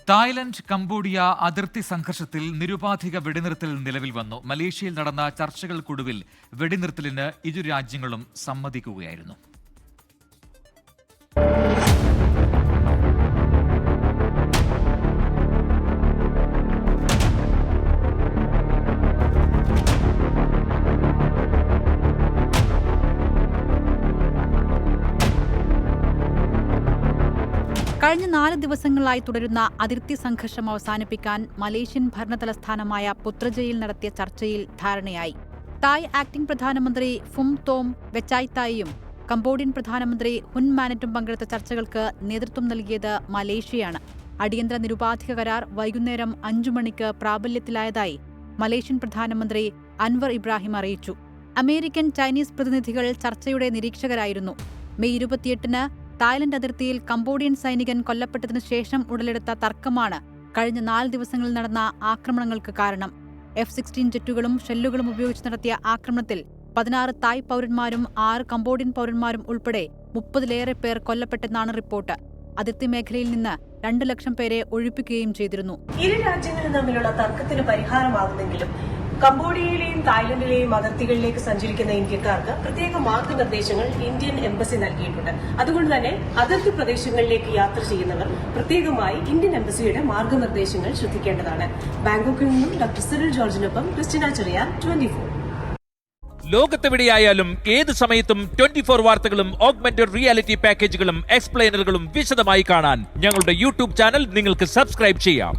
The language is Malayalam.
തായ്ലൻഡ് കംബോഡിയ അതിർത്തി സംഘർഷത്തിൽ നിരുപാധിക വെടിനിർത്തൽ നിലവിൽ വന്നു. മലേഷ്യയിൽ നടന്ന ചർച്ചകൾക്കൊടുവിൽ വെടിനിർത്തലിന് ഇരു രാജ്യങ്ങളും സമ്മതിക്കുകയായിരുന്നു. കഴിഞ്ഞ 4 ദിവസങ്ങളായി തുടരുന്ന അതിർത്തി സംഘർഷം അവസാനിപ്പിക്കാൻ മലേഷ്യൻ ഭരണതലസ്ഥാനമായ പുത്രജയിൽ നടത്തിയ ചർച്ചയിൽ ധാരണയായി. തായ് ആക്ടിംഗ് പ്രധാനമന്ത്രി ഫും തോം വെച്ചായ്തായിയും കംബോഡിയൻ പ്രധാനമന്ത്രി ഹുൻ മാനറ്റും പങ്കെടുത്ത ചർച്ചകൾക്ക് നേതൃത്വം നൽകിയത് മലേഷ്യയാണ്. അടിയന്തര നിരുപാധിക കരാർ വൈകുന്നേരം 5 മണിക്ക് പ്രാബല്യത്തിലായതായി മലേഷ്യൻ പ്രധാനമന്ത്രി അൻവർ ഇബ്രാഹിം അറിയിച്ചു. അമേരിക്കൻ, ചൈനീസ് പ്രതിനിധികൾ ചർച്ചയുടെ നിരീക്ഷകരായിരുന്നു. മെയ് 28-ന് തായ്ലൻഡ് അതിർത്തിയിൽ കംബോഡിയൻ സൈനികൻ കൊല്ലപ്പെട്ടതിനു ശേഷം ഉടലെടുത്ത തർക്കമാണ് കഴിഞ്ഞ 4 ദിവസങ്ങളിൽ നടന്ന ആക്രമണങ്ങൾക്ക് കാരണം. F-16 ജെറ്റുകളും ഷെല്ലുകളും ഉപയോഗിച്ച് നടത്തിയ ആക്രമണത്തിൽ 16 തായ് പൗരന്മാരും 6 കംബോഡിയൻ പൗരന്മാരും ഉൾപ്പെടെ 30-ലേറെ പേർ കൊല്ലപ്പെട്ടെന്നാണ് റിപ്പോർട്ട്. അതിർത്തി മേഖലയിൽ നിന്ന് 2 ലക്ഷം പേരെ ഒഴിപ്പിക്കുകയും ചെയ്തിരുന്നു. ഇരു രാജ്യങ്ങളും തമ്മിലുള്ള തർക്കത്തിന് പരിഹാരമാകുന്നെങ്കിലും കംബോഡിയയിലെയും തായ്ലൻഡിലെയും അതിർത്തികളിലേക്ക് സഞ്ചരിക്കുന്ന ഇന്ത്യക്കാർക്ക് പ്രത്യേക മാർഗനിർദ്ദേശങ്ങൾ ഇന്ത്യൻ എംബസി നൽകിയിട്ടുണ്ട്. അതുകൊണ്ട് തന്നെ അതിർത്തി പ്രദേശങ്ങളിലേക്ക് യാത്ര ചെയ്യുന്നവർ പ്രത്യേകമായി ഇന്ത്യൻ എംബസിയുടെ മാർഗനിർദ്ദേശങ്ങൾ ശ്രദ്ധിക്കേണ്ടതാണ്. ബാങ്കോക്കിൽ നിന്നും ഡോക്ടർ സിറിൽ ജോർജിനൊപ്പം ക്രിസ്റ്റിന ചെറിയാൻ, 24. ലോകത്തെവിടെയായാലും ഏത് സമയത്തും 24 വാർത്തകളും ഓഗ്മെന്റഡ് റിയാലിറ്റി പാക്കേജുകളും എക്സ്പ്ലെയിനറുകളും വിശദമായി കാണാൻ ഞങ്ങളുടെ യൂട്യൂബ് ചാനൽ നിങ്ങൾക്ക് സബ്സ്ക്രൈബ് ചെയ്യാം.